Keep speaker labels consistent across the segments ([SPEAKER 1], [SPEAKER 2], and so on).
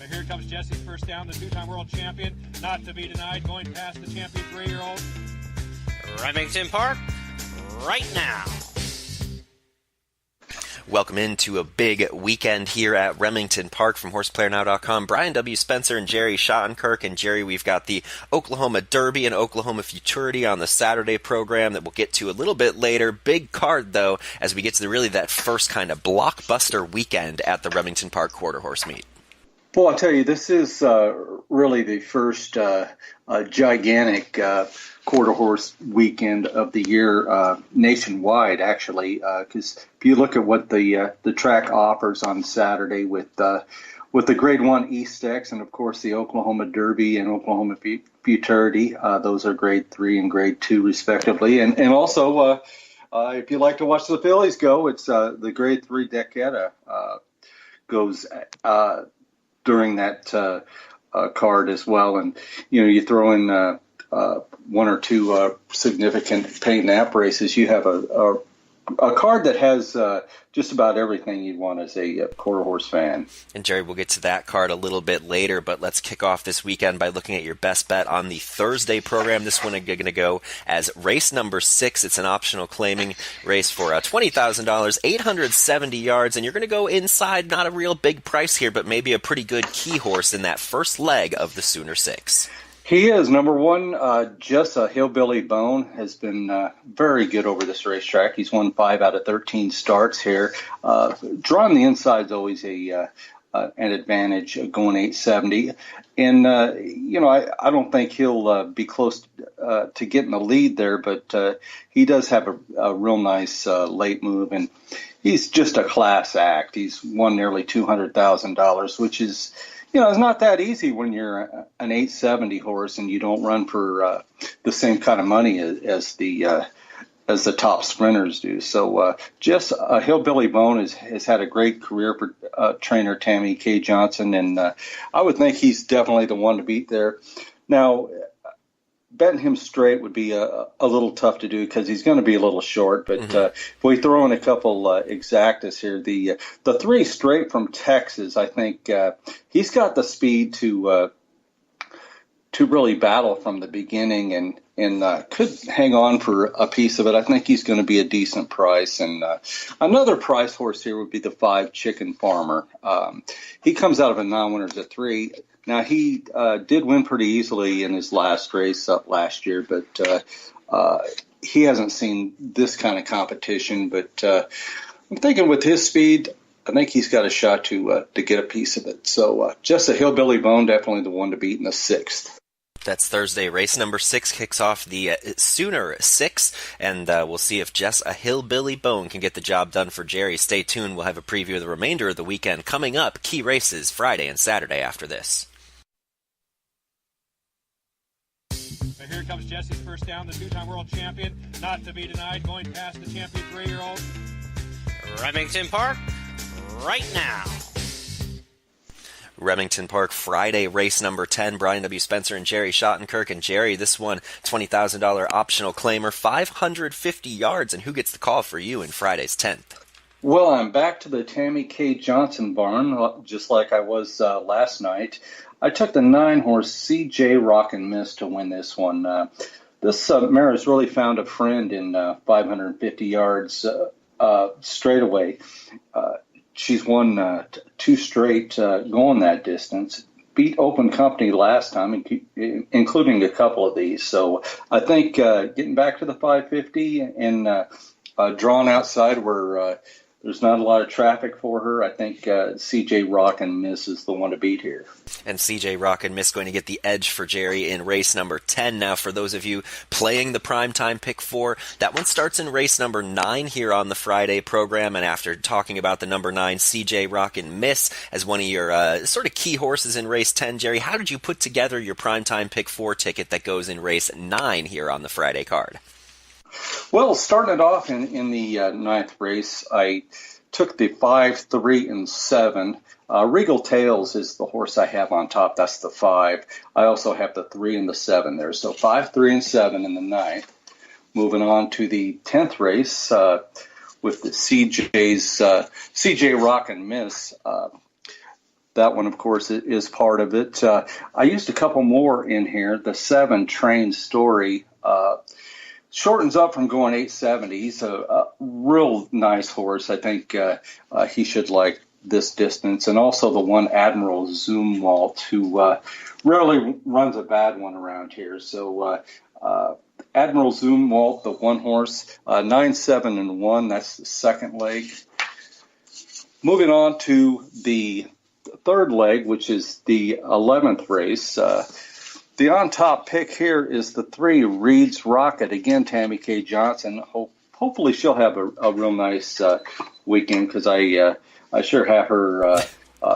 [SPEAKER 1] But here comes Jesse's first down, the two-time world champion, not to be denied, going past the champion 3-year-old.
[SPEAKER 2] Remington Park, right now.
[SPEAKER 3] Welcome into a big weekend here at Remington Park. From HorsePlayerNow.com, Brian W. Spencer and Jerry Shottenkirk. And Jerry, we've got the Oklahoma Derby and Oklahoma Futurity on the Saturday program that we'll get to a little bit later. Big card, though, as we get to that first kind of blockbuster weekend at the Remington Park Quarter Horse Meet.
[SPEAKER 4] Well, I'll tell you, this is really the first gigantic quarter horse weekend of the year nationwide, actually, because if you look at what the track offers on Saturday with the Grade I East X and, of course, the Oklahoma Derby and Oklahoma Futurity, those are Grade III and Grade II, respectively. And also, if you like to watch the fillies go, it's the Grade III Decada goes during that card as well. And, you throw in one or two significant paint nap races, you have a card that has just about everything you'd want as a quarter horse fan.
[SPEAKER 3] And Jerry, we'll get to that card a little bit later, but let's kick off this weekend by looking at your best bet on the Thursday program. This one is going to go as race number 6. It's an optional claiming race for $20,000, 870 yards, and you're going to go inside, not a real big price here, but maybe a pretty good key horse in that first leg of the Sooner 6.
[SPEAKER 4] He is. Number one, Just a Hillbilly Bone has been very good over this racetrack. He's won 5 out of 13 starts here. Drawing the inside is always an advantage going 870. And, I don't think he'll be close to getting the lead there, but he does have a real nice late move. And he's just a class act. He's won nearly $200,000, which is, it's not that easy when you're an 870 horse and you don't run for the same kind of money as the top sprinters do. So Just a Hillbilly Bone has had a great career for trainer Tammy K. Johnson, and I would think he's definitely the one to beat there. Now, betting him straight would be a little tough to do because he's going to be a little short. But if we throw in a couple exactas here, the 3 straight from Texas, I think he's got the speed to really battle from the beginning and could hang on for a piece of it. I think he's going to be a decent price. And another price horse here would be the 5 Chicken Farmer. He comes out of a non-winners at 3. Now, he did win pretty easily in his last race up last year, but he hasn't seen this kind of competition. But I'm thinking with his speed, I think he's got a shot to get a piece of it. So Just a Hillbilly Bone, definitely the one to beat in the 6th.
[SPEAKER 3] That's Thursday. Race number 6 kicks off the Sooner 6, and we'll see if Just a Hillbilly Bone can get the job done for Jerry. Stay tuned. We'll have a preview of the remainder of the weekend coming up. Key races Friday and Saturday after this.
[SPEAKER 1] But here comes Jesse's first down, the two-time world champion, not to be denied, going past the champion 3-year-old.
[SPEAKER 2] Remington Park, right now.
[SPEAKER 3] Remington Park Friday, race number 10. Brian W. Spencer and Jerry Shottenkirk. And Jerry, this one, $20,000 optional claimer, 550 yards. And who gets the call for you in Friday's 10th?
[SPEAKER 4] Well, I'm back to the Tammy K. Johnson barn, just like I was last night. I took the 9-horse CJ Rock and Miss to win this one. This mare has really found a friend in 550 yards straight away. She's won 2 straight going that distance. Beat Open Company last time, including a couple of these. So I think getting back to the 550 and drawn outside where there's not a lot of traffic for her, I think CJ Rock and Miss is the one to beat here.
[SPEAKER 3] And CJ Rock and Miss going to get the edge for Jerry in race number 10. Now, for those of you playing the primetime pick 4, that one starts in race number 9 here on the Friday program. And after talking about the number 9, CJ Rock and Miss, as one of your sort of key horses in race 10, Jerry, how did you put together your primetime pick 4 ticket that goes in race 9 here on the Friday card?
[SPEAKER 4] Well, starting it off in the 9th race, I took the 5, 3, and 7. Regal Tales is the horse I have on top. That's the 5. I also have the 3 and the 7 there. So 5, 3, and 7 in the 9th. Moving on to the 10th race with the CJ Rock and Miss. That one, of course, is part of it. I used a couple more in here. The 7 Train Story shortens up from going 870. He's a real nice horse. I think he should like this distance. And also the one Admiral Zumwalt, who rarely runs a bad one around here. So Admiral Zumwalt, the one horse, 9-7-1. That's the second leg. Moving on to the third leg, which is the 11th race. The on-top pick here is the 3 Reed's Rocket. Again, Tammy K. Johnson. Hopefully she'll have a real nice weekend, because I sure have her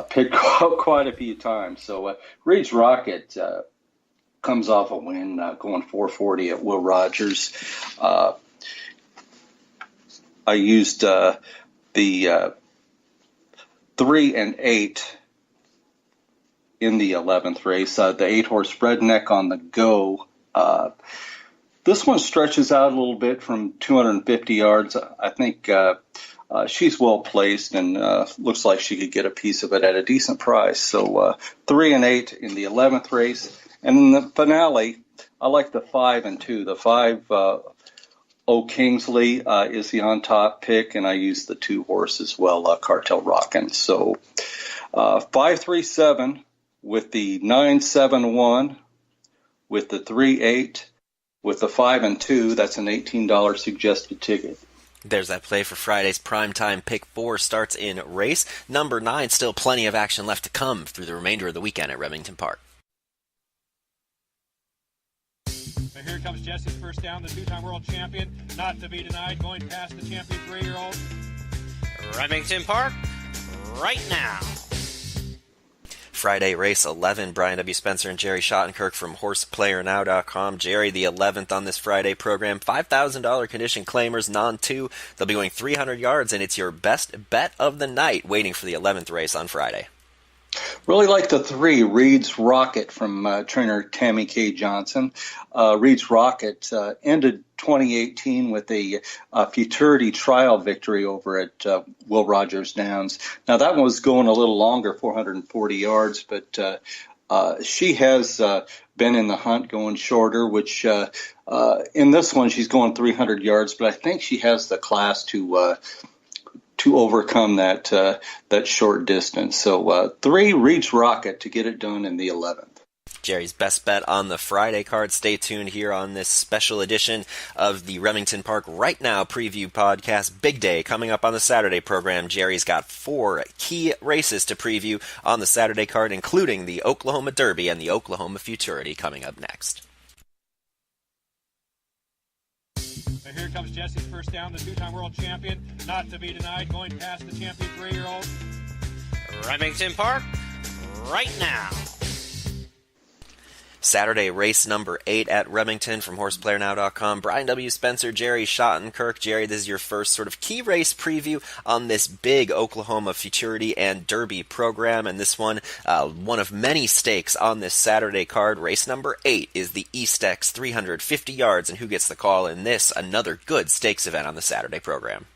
[SPEAKER 4] picked quite a few times. So Reed's Rocket comes off a win, going 440 at Will Rogers. I used the 3 and 8 in the 11th race. The 8-horse Redneck on the Go. This one stretches out a little bit from 250 yards. I think she's well placed, and looks like she could get a piece of it at a decent price. So 3 and 8 in the 11th race. And in the finale, I like the 5 and 2. The 5 O'Kingsley is the on-top pick, and I use the 2 horse as well, Cartel Rockin'. So 5-3-7 with the 9-7-1, with the 3-8, with the 5 and 2. That's an $18 suggested ticket.
[SPEAKER 3] There's that play for Friday's primetime pick 4 starts in race number 9. Still plenty of action left to come through the remainder of the weekend at Remington Park.
[SPEAKER 1] But here comes Jesse's first down, the 2-time world champion, not to be denied, going past the champion 3-year-old.
[SPEAKER 2] Remington Park, right now.
[SPEAKER 3] Friday, race 11, Brian W. Spencer and Jerry Shottenkirk from HorsePlayerNow.com. Jerry, the 11th on this Friday program. $5,000 condition claimers, non-2. They'll be going 300 yards, and it's your best bet of the night waiting for the 11th race on Friday.
[SPEAKER 4] Really like the 3, Reed's Rocket, from trainer Tammy K. Johnson. Reed's Rocket ended 2018 with a Futurity trial victory over at Will Rogers Downs. Now, that one was going a little longer, 440 yards, but she has been in the hunt going shorter, which in this one she's going 300 yards, but I think she has the class to overcome that short distance. So 3 Reed's Rocket to get it done in the 11th.
[SPEAKER 3] Jerry's best bet on the Friday card. Stay tuned here on this special edition of the Remington Park Right Now preview podcast. Big day coming up on the Saturday program. Jerry's got 4 key races to preview on the Saturday card, including the Oklahoma Derby and the Oklahoma Futurity coming up next.
[SPEAKER 1] But here comes Jesse's first down, the 2-time world champion, not to be denied, going past the champion 3-year-old.
[SPEAKER 2] Remington Park, right now.
[SPEAKER 3] Saturday, race number 8 at Remington from HorsePlayerNow.com. Brian W. Spencer, Jerry Shottenkirk. Jerry, this is your first sort of key race preview on this big Oklahoma Futurity and Derby program, and this one of many stakes on this Saturday card. Race number 8 is the Eastex 350 yards, and who gets the call in this? Another good stakes event on the Saturday program.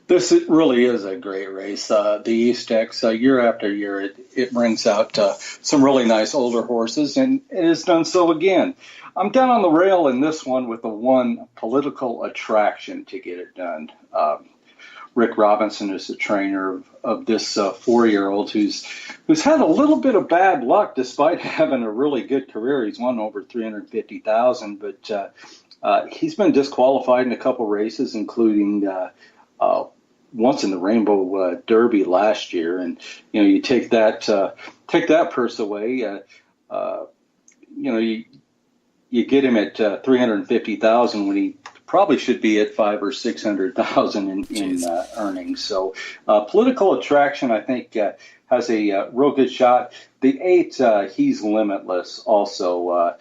[SPEAKER 4] This really is a great race. The Eastex, year after year, it brings out some really nice older horses, and it has done so again. I'm down on the rail in this one with the 1 Political Attraction to get it done. Rick Robinson is the trainer of this 4-year-old who's had a little bit of bad luck despite having a really good career. He's won over 350,000, but he's been disqualified in a couple races, including once in the Rainbow Derby last year. And you take that purse away, you get him at 350,000 when he probably should be at 500,000 or 600,000 in earnings. So Political Attraction, I think, has a real good shot. The 8, He's Limitless, also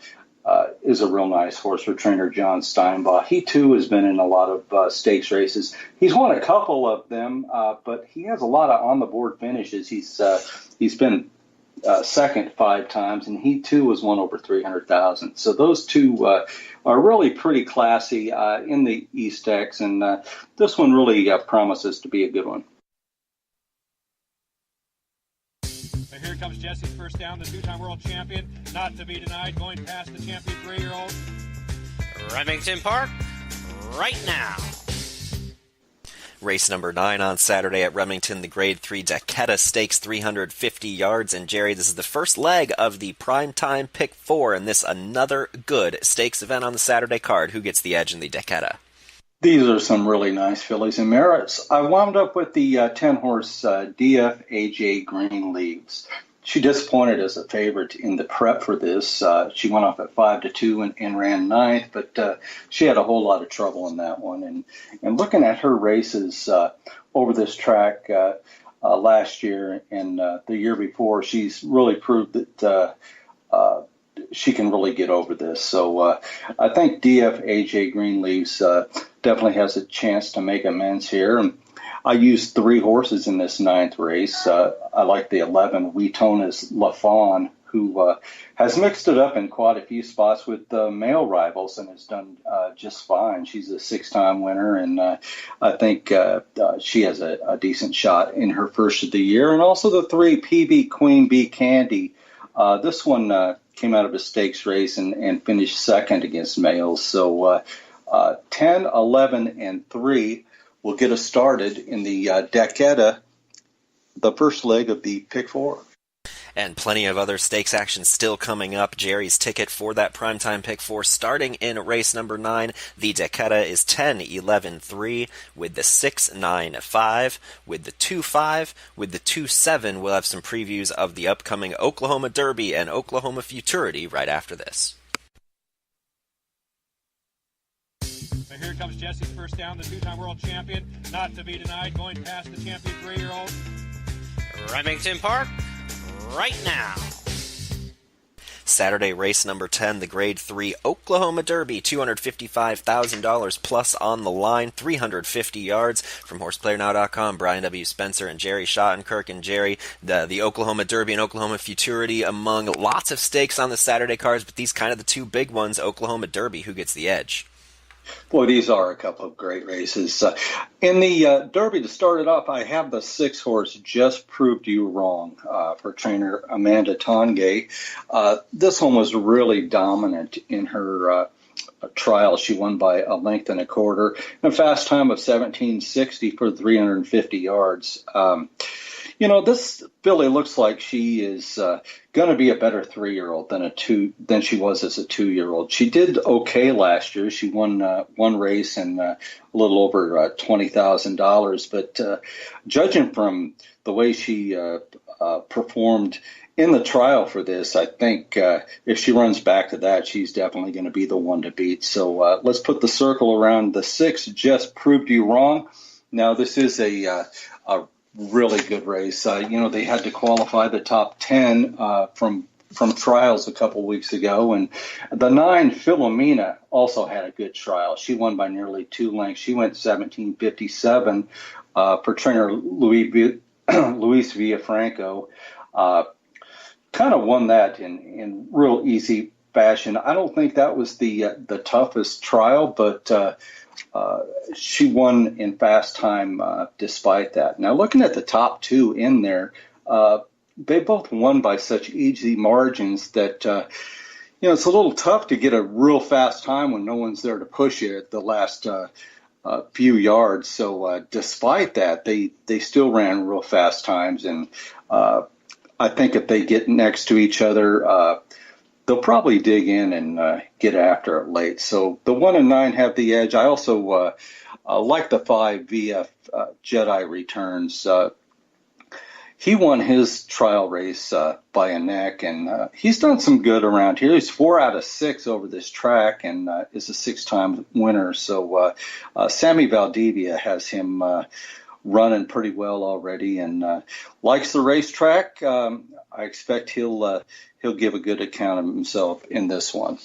[SPEAKER 4] is a real nice horse for trainer John Steinbach. He, too, has been in a lot of stakes races. He's won a couple of them, but he has a lot of on-the-board finishes. He's been second 5 times, and he, too, has won over 300,000. So those 2 are really pretty classy in the Eastex, and this one really promises to be a good one.
[SPEAKER 1] But here comes Jesse's first down, the two-time world champion, not to be denied, going past the champion 3-year-old.
[SPEAKER 2] Remington Park, right now.
[SPEAKER 3] Race number 9 on Saturday at Remington, the Grade III Decketta Stakes, 350 yards. And Jerry, this is the first leg of the primetime pick 4, and this another good stakes event on the Saturday card. Who gets the edge in the Decketta?
[SPEAKER 4] These are some really nice fillies and merits. I wound up with the 10-horse DFAJ Greenleaves. She disappointed as a favorite in the prep for this. She went off at 5-2 and ran 9th, but she had a whole lot of trouble in that one. And looking at her races over this track last year and the year before, she's really proved that she can really get over this. So I think DFAJ Greenleaves definitely has a chance to make amends here. And I used 3 horses in this 9th race. I like the 11, Weetona's LaFawn, who has mixed it up in quite a few spots with male rivals and has done just fine. She's a 6-time winner, and I think she has a decent shot in her first of the year. And also the 3, PB Queen Bee Candy. This one came out of a stakes race and finished second against males. So 10, 11, and 3 will get us started in the Decketta, the first leg of the pick 4.
[SPEAKER 3] And plenty of other stakes action still coming up. Jerry's ticket for that primetime pick 4 starting in race number 9. The Decketta is 10, 11, 3 with the 6, 9, 5, with the 2, 5, with the 2, 7. We'll have some previews of the upcoming Oklahoma Derby and Oklahoma Futurity right after this.
[SPEAKER 1] But here comes Jesse's first down, the two-time world champion, not to be denied, going past the champion 3-year-old.
[SPEAKER 2] Remington Park, right now.
[SPEAKER 3] Saturday race number 10, the Grade III Oklahoma Derby, $255,000 plus on the line, 350 yards. From horseplayernow.com, Brian W. Spencer and Jerry Shottenkirk. And Jerry, the Oklahoma Derby and Oklahoma Futurity among lots of stakes on the Saturday cards, but these kind of the 2 big ones. Oklahoma Derby, who gets the edge?
[SPEAKER 4] Boy, these are a couple of great races. In the Derby, to start it off, I have the 6-horse Just Proved You Wrong for trainer Amanda Tongay. This one was really dominant in her trial. She won by a length and a quarter, and a fast time of 17:60 for 350 yards. This filly looks like she is going to be a better 3-year-old than she was as a 2-year-old. She did okay last year. She won one race and a little over $20,000. But judging from the way she performed in the trial for this, I think if she runs back to that, she's definitely going to be the one to beat. So let's put the circle around the 6. Just Proved You Wrong. Now, this is a really good race. They had to qualify the top 10 from trials a couple weeks ago, and the 9 Philomena also had a good trial. She won by nearly 2 lengths. She went 17:57 for trainer Luis Villafranco. Kind of won that in real easy fashion. I don't think that was the toughest trial, but she won in fast time despite that. Now, looking at the top 2 in there, they both won by such easy margins that, it's a little tough to get a real fast time when no one's there to push you at the last few yards. So despite that, they still ran real fast times. And I think if they get next to each other, they'll probably dig in and get after it late. So the 1 and 9 have the edge. I also like the 5 VF Jedi Returns. He won his trial race by a neck, and he's done some good around here. He's 4 out of 6 over this track and is a 6-time winner. So Sammy Valdivia has him running pretty well already and likes the racetrack. I expect he'll give a good account of himself in this one.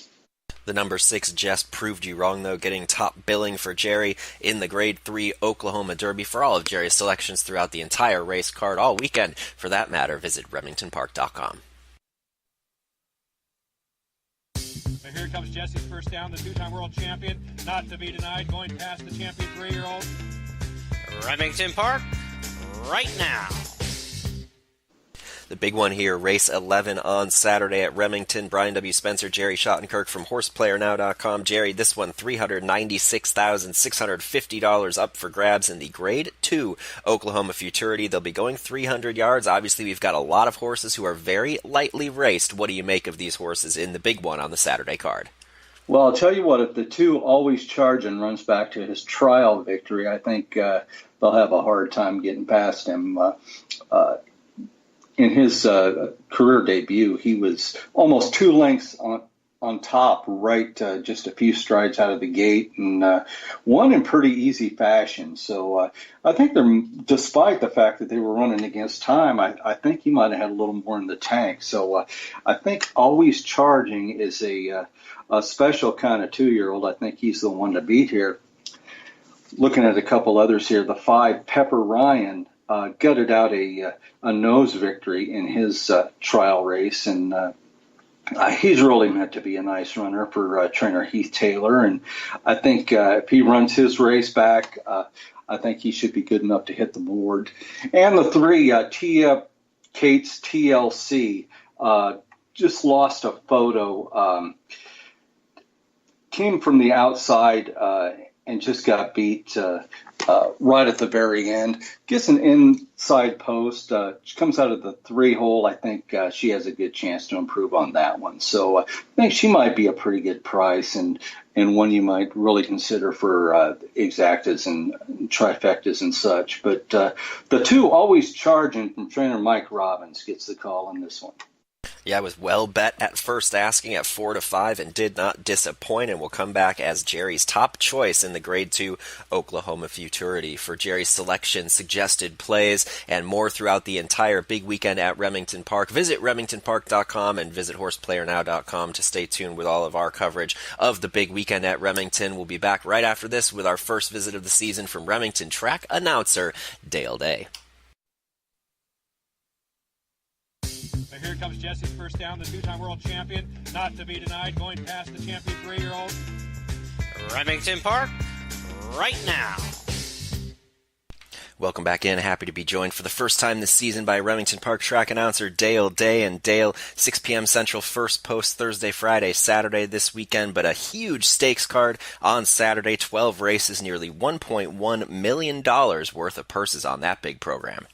[SPEAKER 3] The number 6 Just Proved You Wrong, though, getting top billing for Jerry in the Grade III Oklahoma Derby. For all of Jerry's selections throughout the entire race card, all weekend, for that matter, visit RemingtonPark.com.
[SPEAKER 1] But here comes Jesse's first down, the 2-time world champion, not to be denied, going past the champion 3-year-old.
[SPEAKER 2] Remington Park, right now.
[SPEAKER 3] The big one here, race 11 on Saturday at Remington. Brian W. Spencer, Jerry Shottenkirk from HorsePlayerNow.com. Jerry, this one $396,650 up for grabs in the Grade II Oklahoma Futurity. They'll be going 300 yards. Obviously, we've got a lot of horses who are very lightly raced. What do you make of these horses in the big one on the Saturday card?
[SPEAKER 4] Well, I'll tell you what, if the two Always Charging runs back to his trial victory, I think they'll have a hard time getting past him. In his career debut, he was almost 2 lengths on top, right, just a few strides out of the gate, and won in pretty easy fashion. So I think despite the fact that they were running against time, I think he might have had a little more in the tank. So I think Always Charging is a special kind of 2-year-old. I think he's the one to beat here. Looking at a couple others here, the 5 Pepper Ryan gutted out a nose victory in his trial race, and he's really meant to be a nice runner for trainer Heath Taylor. And I think if he runs his race back, I think he should be good enough to hit the board. And the 3 Tia Cates TLC just lost a photo. Came from the outside and just got beat right at the very end. Gets an inside post. She comes out of the 3-hole. I think she has a good chance to improve on that one. So I think she might be a pretty good price and one you might really consider for exactas and trifectas and such. But the 2 Always Charging from trainer Mike Robbins gets the call on this one.
[SPEAKER 3] Yeah, I was well bet at first asking at 4-5 and did not disappoint, and will come back as Jerry's top choice in the Grade II Oklahoma Futurity. For Jerry's selection, suggested plays, and more throughout the entire big weekend at Remington Park, visit RemingtonPark.com and visit HorsePlayerNow.com to stay tuned with all of our coverage of the big weekend at Remington. We'll be back right after this with our first visit of the season from Remington track announcer Dale Day.
[SPEAKER 1] Here comes Jesse's first down, the 2-time world champion, not to be denied, going past the champion 3-year-old.
[SPEAKER 2] Remington Park, right now.
[SPEAKER 3] Welcome back in. Happy to be joined for the first time this season by Remington Park track announcer Dale Day. And Dale, 6 p.m. Central, first post Thursday, Friday, Saturday this weekend, but a huge stakes card on Saturday. 12 races, nearly $1.1 million worth of purses on that big program.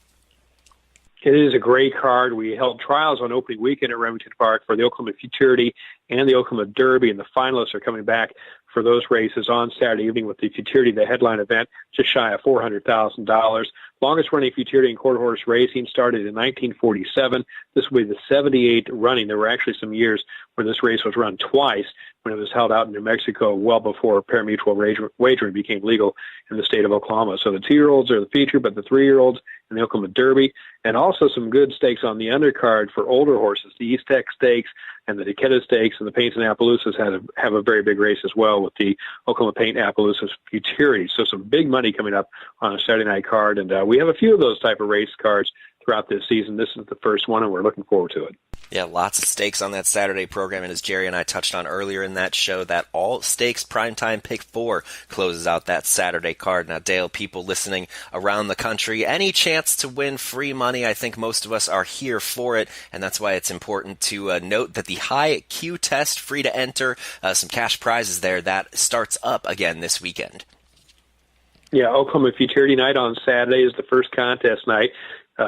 [SPEAKER 5] It is a great card. We held trials on opening weekend at Remington Park for the Oklahoma Futurity and the Oklahoma Derby, and the finalists are coming back for those races on Saturday evening with the Futurity, the headline event, just shy of $400,000. Longest running Futurity in quarter horse racing started in 1947. This will be the 78th running. There were actually some years when this race was run twice, when it was held out in New Mexico well before pari-mutuel wagering became legal in the state of Oklahoma. So the 2-year-olds are the feature, but the 3-year-olds in the Oklahoma Derby, and also some good stakes on the undercard for older horses. The East Tech Stakes and the Decatur Stakes and the Paints and Appaloosas have a very big race as well with the Oklahoma Paint Appaloosas Futurity. So some big money coming up on a Saturday night card, and we have a few of those type of race cards throughout this season. This is the first one, and we're looking forward to it.
[SPEAKER 3] Yeah, lots of stakes on that Saturday program, and as Jerry and I touched on earlier in that show, that all-stakes primetime pick 4 closes out that Saturday card. Now, Dale, people listening around the country, any chance to win free money, I think most of us are here for it, and that's why it's important to note that the high Q test, free to enter, some cash prizes there, that starts up again this weekend.
[SPEAKER 5] Yeah, Oklahoma Futurity night on Saturday is the first contest night.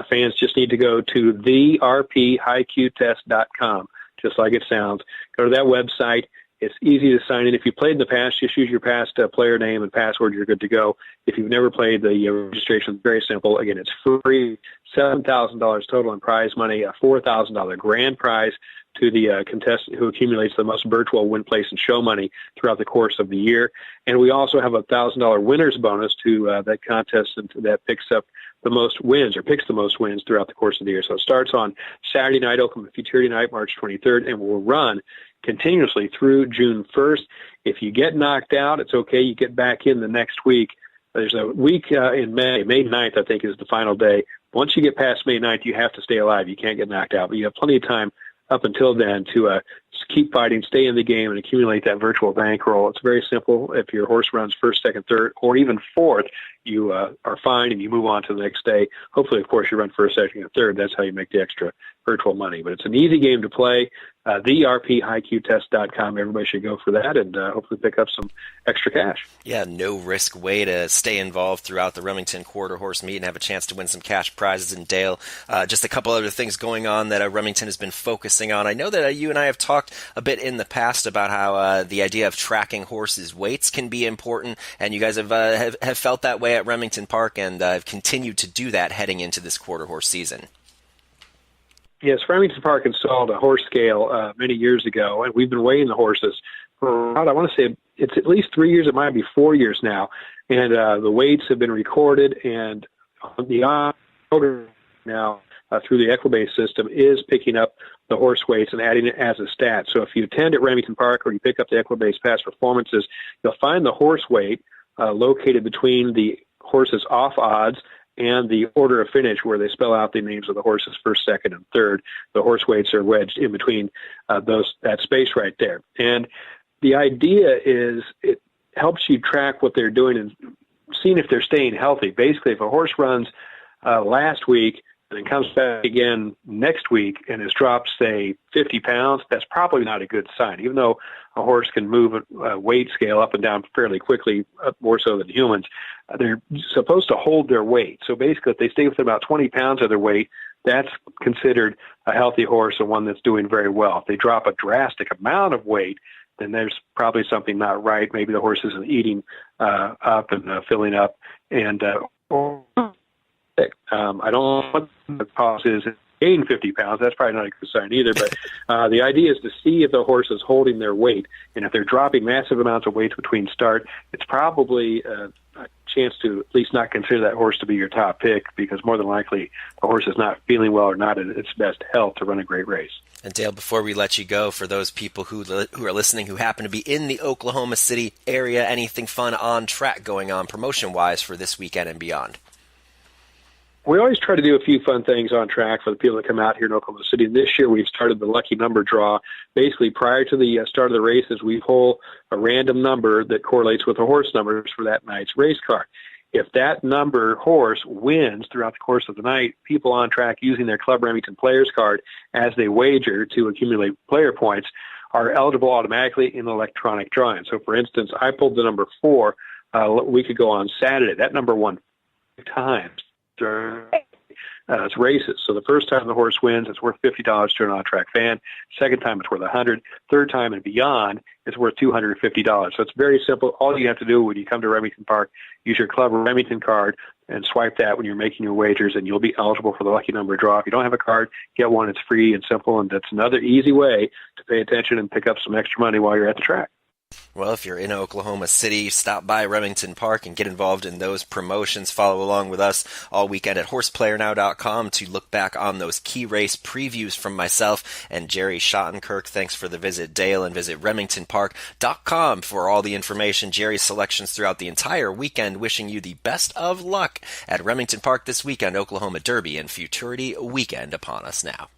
[SPEAKER 5] Fans just need to go to therphighqtest.com, just like it sounds. Go to that website. It's easy to sign in. If you played in the past, just use your past player name and password. You're good to go. If you've never played, the registration is very simple. Again, it's free, $7,000 total in prize money, a $4,000 grand prize to the contestant who accumulates the most virtual win, place, and show money throughout the course of the year. And we also have a $1,000 winner's bonus to that contest that picks up the most wins, or picks the most wins throughout the course of the year. So it starts on Saturday night, Oklahoma Futurity night, March 23rd, and will run continuously through June 1st. If you get knocked out, it's okay. You get back in the next week. There's a week in May 9th, I think, is the final day. Once you get past May 9th, you have to stay alive. You can't get knocked out, but you have plenty of time up until then to keep fighting, stay in the game, and accumulate that virtual bankroll. It's very simple. If your horse runs first, second, third, or even fourth, you are fine and you move on to the next day. Hopefully, of course, you run first, second, and third. That's how you make the extra virtual money. But it's an easy game to play. TheRPHighQTest.com. Everybody should go for that and hopefully pick up some extra cash.
[SPEAKER 3] Yeah, no-risk way to stay involved throughout the Remington Quarter Horse Meet and have a chance to win some cash prizes. And Dale, just a couple other things going on that Remington has been focusing on. I know that you and I have talked a bit in the past about how the idea of tracking horses' weights can be important, and you guys have felt that way at Remington Park and have continued to do that heading into this quarter horse season.
[SPEAKER 5] Yes, Remington Park installed a horse scale many years ago, and we've been weighing the horses for, I want to say, it's at least 3 years. It might be 4 years now. And the weights have been recorded, and the now through the Equibase system is picking up the horse weights and adding it as a stat. So if you attend at Remington Park or you pick up the Equibase past performances, you'll find the horse weight located between the horse's off odds and the order of finish, where they spell out the names of the horses first, second, and third. The horse weights are wedged in between that space right there. And the idea is it helps you track what they're doing and seeing if they're staying healthy. Basically, if a horse runs last week and then comes back again next week and has dropped, say, 50 pounds, that's probably not a good sign. Even though a horse can move a weight scale up and down fairly quickly, more so than humans, they're supposed to hold their weight. So basically, if they stay within about 20 pounds of their weight, that's considered a healthy horse and one that's doing very well. If they drop a drastic amount of weight, then there's probably something not right. Maybe the horse isn't eating up and filling up. And I don't know what the cause is. Gain 50 pounds, that's probably not a good sign either. But the idea is to see if the horse is holding their weight. And if they're dropping massive amounts of weight between start, it's probably a chance to at least not consider that horse to be your top pick, because more than likely the horse is not feeling well or not in its best health to run a great race.
[SPEAKER 3] And Dale, before we let you go, for those people who are listening who happen to be in the Oklahoma City area, anything fun on track going on promotion-wise for this weekend and beyond?
[SPEAKER 5] We always try to do a few fun things on track for the people that come out here in Oklahoma City. And this year we've started the lucky number draw. Basically, prior to the start of the races, we pull a random number that correlates with the horse numbers for that night's race card. If that number horse wins throughout the course of the night, people on track using their Club Remington players card as they wager to accumulate player points are eligible automatically in the electronic drawing. So, for instance, I pulled the number 4 a week ago on Saturday. That number won 5 times during its races. So the first time the horse wins, it's worth $50 to an on-track fan. Second time, it's worth $100. Third time and beyond, it's worth $250. So it's very simple. All you have to do when you come to Remington Park, use your Club Remington card and swipe that when you're making your wagers, and you'll be eligible for the lucky number draw. If you don't have a card, get one. It's free and simple, and that's another easy way to pay attention and pick up some extra money while you're at the track.
[SPEAKER 3] Well, if you're in Oklahoma City, stop by Remington Park and get involved in those promotions. Follow along with us all weekend at horseplayernow.com to look back on those key race previews from myself and Jerry Shottenkirk. Thanks for the visit, Dale, and visit remingtonpark.com for all the information. Jerry's selections throughout the entire weekend. Wishing you the best of luck at Remington Park this weekend. Oklahoma Derby and Futurity weekend upon us now.